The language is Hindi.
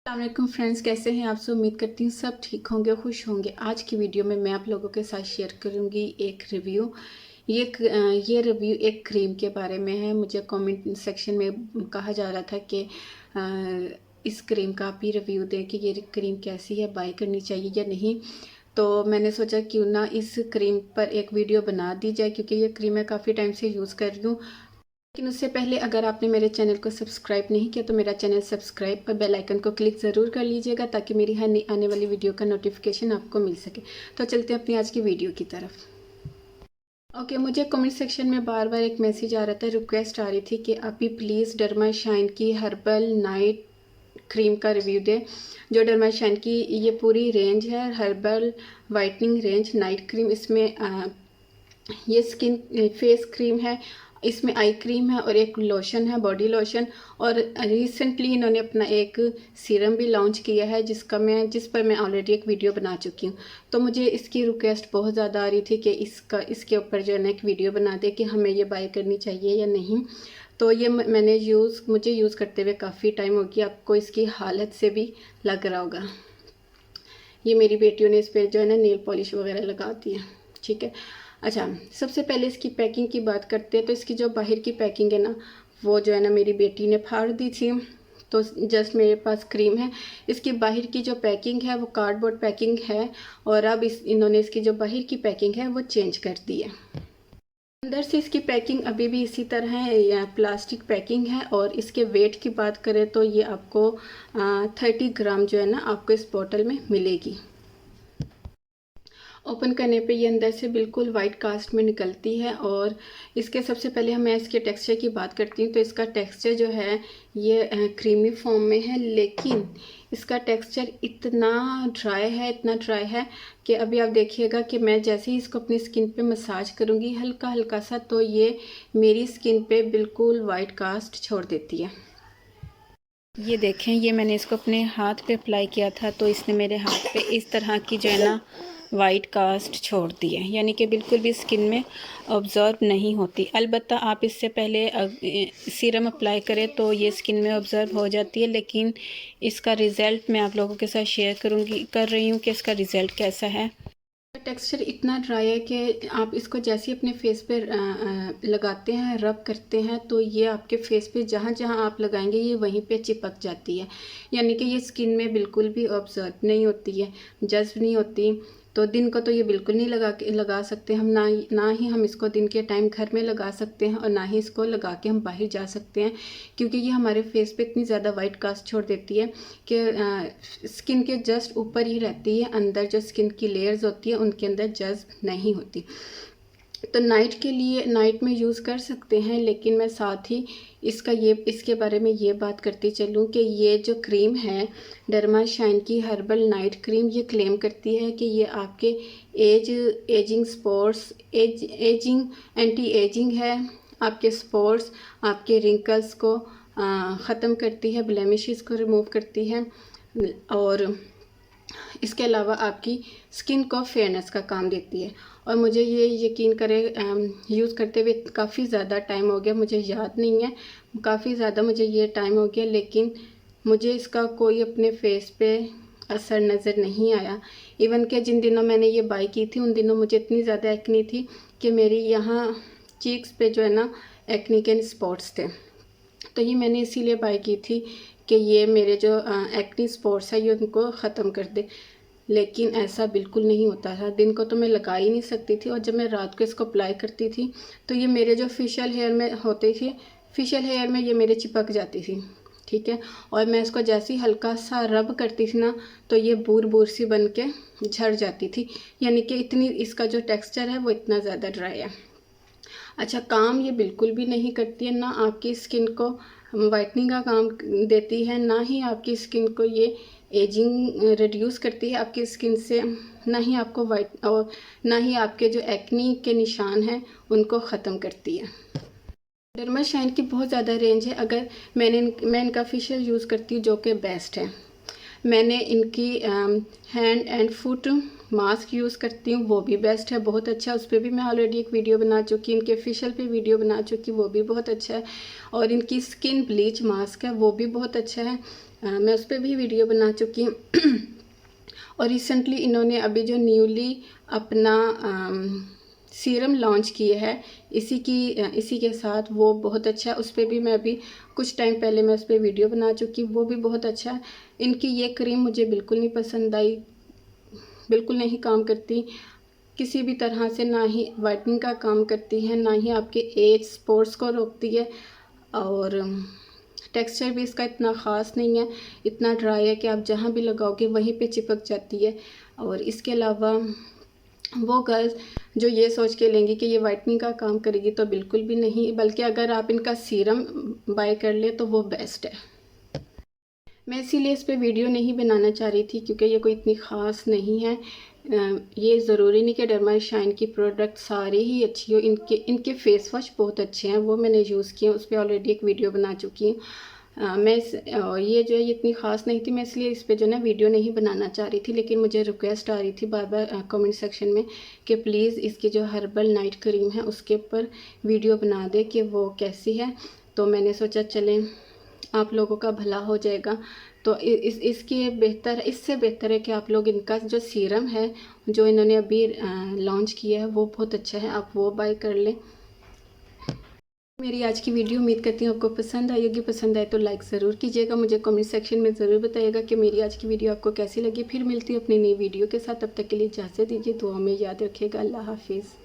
अस्सलामुअलैकुम फ्रेंड्स, कैसे हैं आप सब। उम्मीद करती हूँ सब ठीक होंगे, खुश होंगे। आज की वीडियो में मैं आप लोगों के साथ शेयर करूँगी एक रिव्यू। ये रिव्यू एक क्रीम के बारे में है। मुझे कमेंट सेक्शन में कहा जा रहा था कि इस क्रीम का आप ही रिव्यू दें कि ये क्रीम कैसी है, बाय करनी चाहिए या नहीं। तो मैंने सोचा क्यों ना इस क्रीम पर एक वीडियो बना दी जाए, क्योंकि ये क्रीम मैं काफ़ी टाइम से यूज़ कर रही हूँ। लेकिन उससे पहले अगर आपने मेरे चैनल को सब्सक्राइब नहीं किया तो मेरा चैनल सब्सक्राइब और बेल आइकन को क्लिक ज़रूर कर लीजिएगा, ताकि मेरी हर नई आने वाली वीडियो का नोटिफिकेशन आपको मिल सके। तो चलते हैं अपनी आज की वीडियो की तरफ। ओके, मुझे कमेंट सेक्शन में बार बार एक मैसेज आ रहा था, रिक्वेस्ट आ रही थी कि आप भी प्लीज़ डर्मा शाइन की हर्बल नाइट क्रीम का रिव्यू दें। जो डर्मा शाइन की ये पूरी रेंज है, herbal whitening range night cream. इसमें ये स्किन फेस क्रीम है, इसमें आई क्रीम है और एक लोशन है, बॉडी लोशन। और रिसेंटली इन्होंने अपना एक सीरम भी लॉन्च किया है, जिस पर मैं ऑलरेडी एक वीडियो बना चुकी हूँ। तो मुझे इसकी रिक्वेस्ट बहुत ज़्यादा आ रही थी कि इसके ऊपर जो है ना एक वीडियो बना दे कि हमें ये बाय करनी चाहिए या नहीं। तो ये मुझे यूज़ करते हुए काफ़ी टाइम हो गया। आपको इसकी हालत से भी लग रहा होगा। ये मेरी बेटियों ने इस पर जो है ना नेल पॉलिश वगैरह लगाती है। ठीक है, अच्छा, सबसे पहले इसकी पैकिंग की बात करते हैं। तो इसकी जो बाहर की पैकिंग है ना, वो जो है ना मेरी बेटी ने फाड़ दी थी। तो जस्ट मेरे पास क्रीम है। इसकी बाहर की जो पैकिंग है वो कार्डबोर्ड पैकिंग है, और अब इन्होंने इसकी जो बाहर की पैकिंग है वो चेंज कर दी है। अंदर से इसकी पैकिंग अभी भी इसी तरह है, या प्लास्टिक पैकिंग है। और इसके वेट की बात करें तो ये आपको 30 ग्राम जो है ना आपको इस बोतल में मिलेगी। ओपन करने पे ये अंदर से बिल्कुल वाइट कास्ट में निकलती है। और इसके सबसे पहले मैं इसके टेक्सचर की बात करती हूँ। तो इसका टेक्सचर जो है ये क्रीमी फॉर्म में है, लेकिन इसका टेक्सचर इतना ड्राई है कि अभी आप देखिएगा कि मैं जैसे ही इसको अपनी स्किन पे मसाज करूँगी हल्का हल्का सा, तो ये मेरी स्किन पे बिल्कुल वाइट कास्ट छोड़ देती है। ये देखें, ये मैंने इसको अपने हाथ पे अप्लाई किया था, तो इसने मेरे हाथ पे इस तरह की जो है ना वाइट कास्ट छोड़ दी है, यानी कि बिल्कुल भी स्किन में ऑब्ज़र्व नहीं होती। अलबत्ता आप इससे पहले सीरम अप्लाई करें तो ये स्किन में ऑब्ज़र्व हो जाती है, लेकिन इसका रिज़ल्ट मैं आप लोगों के साथ शेयर कर रही हूँ कि इसका रिज़ल्ट कैसा है। टेक्सचर इतना ड्राई है कि आप इसको जैसे ही अपने फेस पे लगाते हैं, रब करते हैं, तो ये आपके फेस पे जहाँ जहाँ आप लगाएंगे ये वहीं पे चिपक जाती है, यानी कि ये स्किन में बिल्कुल भी ऑब्जर्व नहीं होती है, जज्ब नहीं होती। तो दिन को तो ये बिल्कुल नहीं लगा सकते हम, ना ही हम इसको दिन के टाइम घर में लगा सकते हैं, और ना ही इसको लगा के हम बाहर जा सकते हैं, क्योंकि ये हमारे फेस पे इतनी ज़्यादा वाइट कास्ट छोड़ देती है कि स्किन के जस्ट ऊपर ही रहती है। अंदर जो स्किन की लेयर्स होती है उनके अंदर जज्ब नहीं होती। तो नाइट में यूज़ कर सकते हैं, लेकिन मैं साथ ही इसके बारे में ये बात करती चलूँ कि ये जो क्रीम है डर्मा शाइन की हर्बल नाइट क्रीम, ये क्लेम करती है कि ये आपके एजिंग एंटी एजिंग है। आपके स्पॉट्स, आपके रिंकल्स को ख़त्म करती है, ब्लेमिशेस को रिमूव करती है, और इसके अलावा आपकी स्किन को फेयरनेस का काम देती है। और मुझे ये यकीन करें, यूज़ करते हुए काफ़ी ज़्यादा टाइम हो गया, मुझे याद नहीं है, काफ़ी ज़्यादा मुझे ये टाइम हो गया, लेकिन मुझे इसका कोई अपने फेस पे असर नज़र नहीं आया। इवन कि जिन दिनों मैंने ये बाय की थी उन दिनों मुझे इतनी ज़्यादा एक्नी थी कि मेरी यहाँ चीक्स पे जो है ना एक्नी के स्पॉट्स थे। तो ये मैंने इसीलिए बाय की थी कि ये मेरे जो एक्नी स्पॉट्स है ये उनको ख़त्म कर दे, लेकिन ऐसा बिल्कुल नहीं होता था। दिन को तो मैं लगा ही नहीं सकती थी, और जब मैं रात को इसको अप्लाई करती थी तो ये मेरे जो फेशियल हेयर में होते थे, फेशियल हेयर में ये मेरे चिपक जाती थी। ठीक है, और मैं इसको जैसे ही हल्का सा रब करती थी ना, तो ये बूर बूर सी बन के झड़ जाती थी, यानी कि इतनी इसका जो टेक्स्चर है वो इतना ज़्यादा ड्राई है। अच्छा, काम ये बिल्कुल भी नहीं करती है, ना आपकी स्किन को वाइटनिंग का काम देती है, ना ही आपकी स्किन को ये एजिंग रिड्यूस करती है आपकी स्किन से, ना ही आपको वाइट और ना ही आपके जो एक्नी के निशान हैं उनको ख़त्म करती है। डर्मा शाइन की बहुत ज़्यादा रेंज है। अगर मैं इनका फेशियल यूज़ करती हूँ जो कि बेस्ट है। मैंने इनकी hand and foot mask use करती हूँ, वो भी बेस्ट है, बहुत अच्छा। उस पर भी मैं ऑलरेडी एक वीडियो बना चुकी, इनके फेशियल पे वीडियो बना चुकी, वो भी बहुत अच्छा है। और इनकी स्किन ब्लीच मास्क है, वो भी बहुत अच्छा है। मैं उस पर भी वीडियो बना चुकी हूँ। और रिसेंटली इन्होंने अभी जो न्यूली अपना सीरम लॉन्च किया है इसी के साथ, वो बहुत अच्छा है। उस पर भी मैं अभी कुछ टाइम पहले मैं उस पर वीडियो बना चुकी, वो भी बहुत अच्छा है। इनकी ये क्रीम मुझे बिल्कुल नहीं पसंद आई, बिल्कुल नहीं काम करती किसी भी तरह से, ना ही वाइटनिंग का काम करती है, ना ही आपके एज स्पॉट्स को रोकती है। और टेक्सचर भी इसका इतना ख़ास नहीं है, इतना ड्राई है कि आप जहाँ भी लगाओगे वहीं पे चिपक जाती है। और इसके अलावा वो गर्ल्स जो ये सोच के लेंगी कि ये वाइटनिंग का काम करेगी, तो बिल्कुल भी नहीं, बल्कि अगर आप इनका सीरम बाय कर लें तो वो बेस्ट है। मैं इसीलिए इस पे वीडियो नहीं बनाना चाह रही थी, क्योंकि ये कोई इतनी ख़ास नहीं है। ये ज़रूरी नहीं कि डर्मा शाइन की प्रोडक्ट सारे ही अच्छी हो, इनके फेस वॉश बहुत अच्छे हैं, वो मैंने यूज़ किए, उस पर ऑलरेडी एक वीडियो बना चुकी हूँ। ये जो है ये इतनी ख़ास नहीं थी, मैं इसलिए इस पे जो है वीडियो नहीं बनाना चाह रही थी। लेकिन मुझे रिक्वेस्ट आ रही थी बार बार कमेंट सेक्शन में कि प्लीज़ इसकी जो हर्बल नाइट क्रीम है उसके ऊपर वीडियो बना दे कि वो कैसी है। तो मैंने सोचा चलें आप लोगों का भला हो जाएगा। तो इससे बेहतर है कि आप लोग इनका जो सीरम है जो इन्होंने अभी लॉन्च किया है वो बहुत अच्छा है, आप वो बाय कर लें। मेरी आज की वीडियो उम्मीद करती हूँ आपको पसंद आई होगी। पसंद आए तो लाइक ज़रूर कीजिएगा, मुझे कमेंट सेक्शन में ज़रूर बताइएगा कि मेरी आज की वीडियो आपको कैसी लगी। फिर मिलती हूँ अपनी नई वीडियो के साथ, तब तक के लिए इजाज़त दीजिए, दुआ में याद रखिएगा। अल्लाह हाफिज़।